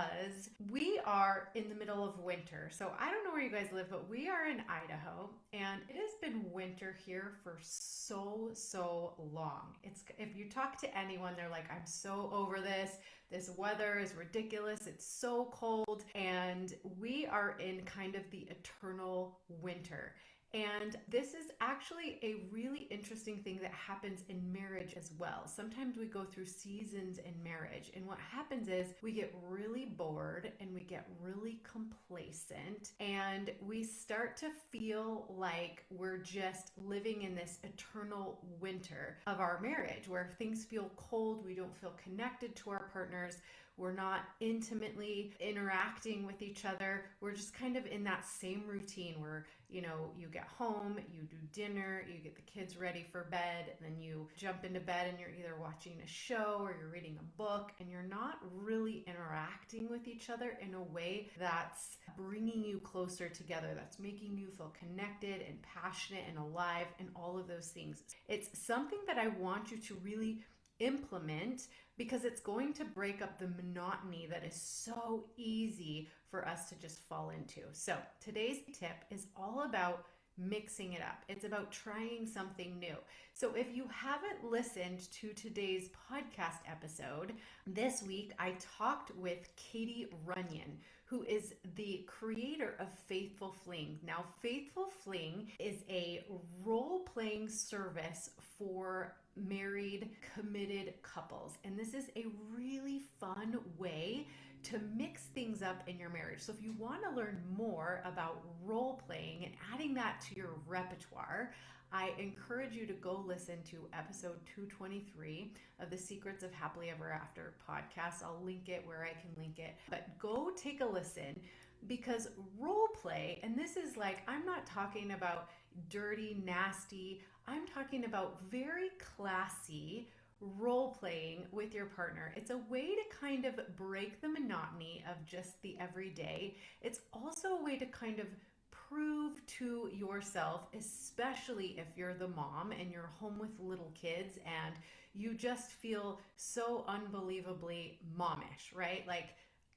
because we are in the middle of winter. So I don't know where you guys live, but we are in Idaho and it has been winter here for so long. It's if you talk to anyone, they're like, I'm so over this. This weather is ridiculous. It's so cold. And we are in kind of the eternal winter. And this is actually a really interesting thing that happens in marriage as well. Sometimes we go through seasons in marriage, and what happens is we get really bored and we get really complacent, and we start to feel like we're just living in this eternal winter of our marriage where things feel cold, we don't feel connected to our partners. We're not intimately interacting with each other. We're just kind of in that same routine where, you get home, you do dinner, you get the kids ready for bed, and then you jump into bed and you're either watching a show or you're reading a book, and you're not really interacting with each other in a way that's bringing you closer together, that's making you feel connected and passionate and alive and all of those things. It's something that I want you to really implement because it's going to break up the monotony that is so easy for us to just fall into. So today's tip is all about mixing it up. It's about trying something new. So if you haven't listened to today's podcast episode, this week I talked with Katie Runyon, who is the creator of Faithful Fling. Now, Faithful Fling is a role-playing service for married, committed couples. And this is a really fun way to mix things up in your marriage. So if you want to learn more about role playing and adding that to your repertoire, I encourage you to go listen to episode 223 of the Secrets of Happily Ever After podcast. I'll link it where I can link it. But go take a listen, because role play, and this is like, I'm not talking about dirty, nasty, I'm talking about very classy role playing with your partner. It's a way to kind of break the monotony of just the everyday. It's also a way to kind of prove to yourself, especially if you're the mom and you're home with little kids and you just feel so unbelievably momish, right? Like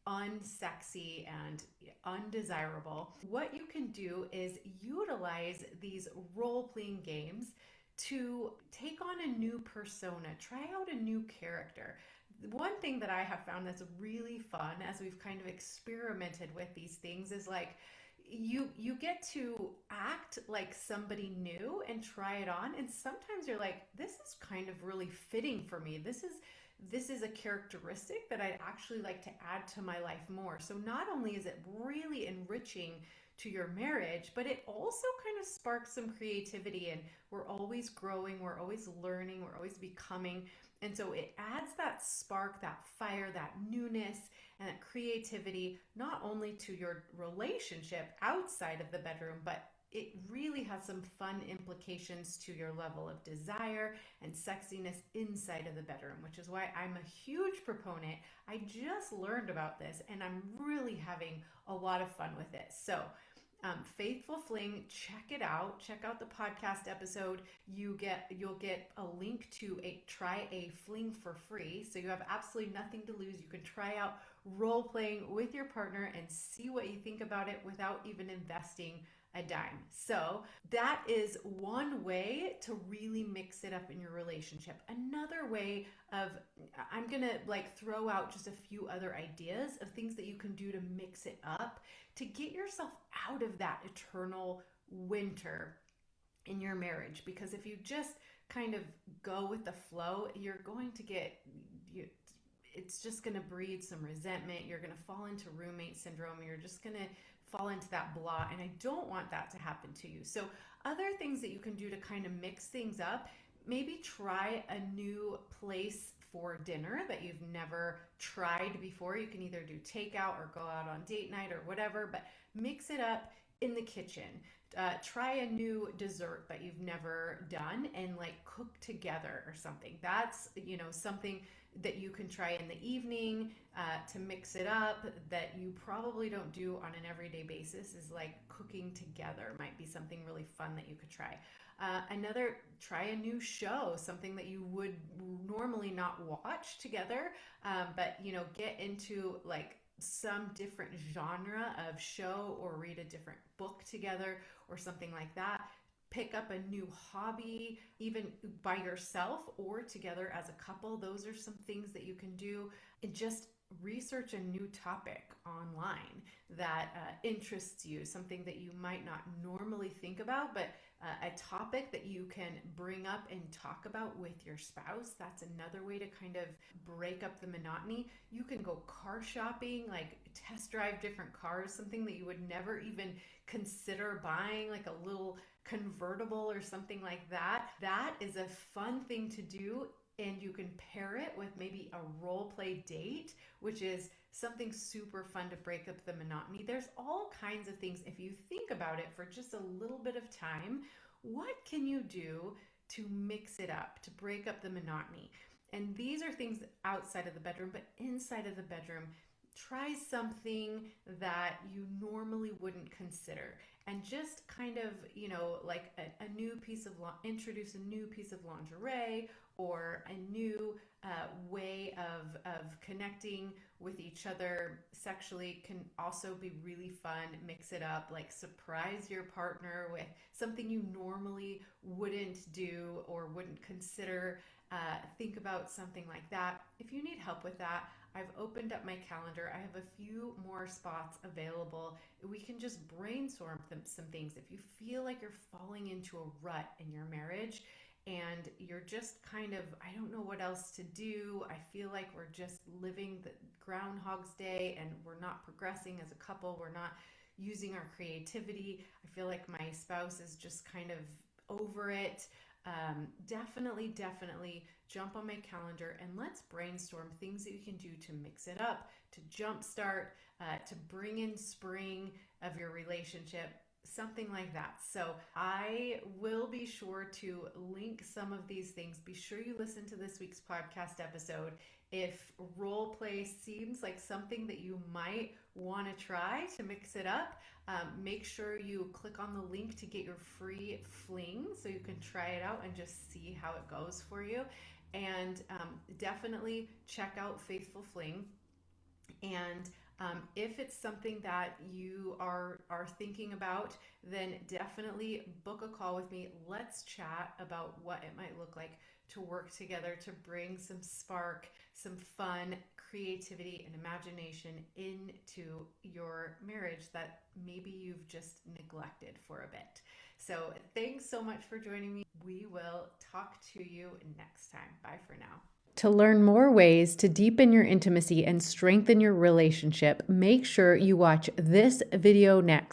unsexy and undesirable. What you can do is utilize these role-playing games to take on a new persona, try out a new character. One thing that I have found that's really fun as we've kind of experimented with these things is like you get to act like somebody new and try it on, and sometimes you're like, this is kind of really fitting for me. This is a characteristic that I'd actually like to add to my life more. So not only is it really enriching to your marriage, but it also kind of sparks some creativity, and we're always growing, we're always learning, we're always becoming. And so it adds that spark, that fire, that newness, and that creativity, not only to your relationship outside of the bedroom, but it really has some fun implications to your level of desire and sexiness inside of the bedroom, which is why I'm a huge proponent. I just learned about this and I'm really having a lot of fun with it. So Faithful Fling, check it out. Check out the podcast episode. You'll get a link to try a fling for free. So you have absolutely nothing to lose. You can try out role playing with your partner and see what you think about it without even investing a dime. So that is one way to really mix it up in your relationship. Another way of, I'm going to throw out just a few other ideas of things that you can do to mix it up to get yourself out of that eternal winter in your marriage. Because if you just kind of go with the flow, you're going to it's just going to breed some resentment. You're going to fall into roommate syndrome. You're just going to fall into that blah. And I don't want that to happen to you. So other things that you can do to kind of mix things up, maybe try a new place for dinner that you've never tried before. You can either do takeout or go out on date night or whatever, but mix it up in the kitchen. Try a new dessert that you've never done and cook together or something. That's, something that you can try in the evening to mix it up that you probably don't do on an everyday basis is cooking together might be something really fun that you could try. Try a new show, something that you would normally not watch together, but get into some different genre of show or read a different book together or something like that. Pick up a new hobby, even by yourself or together as a couple. Those are some things that you can do. And just research a new topic online that interests you, something that you might not normally think about, but a topic that you can bring up and talk about with your spouse. That's another way to kind of break up the monotony. You can go car shopping, like test drive different cars, something that you would never even consider buying, like a little convertible or something like that. That is a fun thing to do. And you can pair it with maybe a role play date, which is something super fun to break up the monotony. There's all kinds of things. If you think about it for just a little bit of time, what can you do to mix it up, to break up the monotony? And these are things outside of the bedroom, but inside of the bedroom, try something that you normally wouldn't consider, and just kind of, like a new piece of introduce a new piece of lingerie, or a new way of connecting with each other sexually can also be really fun. Mix it up, like surprise your partner with something you normally wouldn't do or wouldn't consider. Think about something like that. If you need help with that, I've opened up my calendar. I have a few more spots available. We can just brainstorm some things. If you feel like you're falling into a rut in your marriage and you're just kind of, I don't know what else to do, I feel like we're just living the Groundhog's Day and we're not progressing as a couple, we're not using our creativity, I feel like my spouse is just kind of over it. Definitely jump on my calendar and let's brainstorm things that you can do to mix it up, to jumpstart, to bring in spring of your relationship, something like that. So I will be sure to link some of these things. Be sure you listen to this week's podcast episode. If role play seems like something that you might want to try to mix it up, make sure you click on the link to get your free fling so you can try it out and just see how it goes for you. And definitely check out Faithful Fling. And if it's something that you are thinking about, then definitely book a call with me. Let's chat about what it might look like to work together to bring some spark, some fun, creativity, and imagination into your marriage that maybe you've just neglected for a bit. So thanks so much for joining me. We will talk to you next time. Bye for now. To learn more ways to deepen your intimacy and strengthen your relationship, make sure you watch this video next.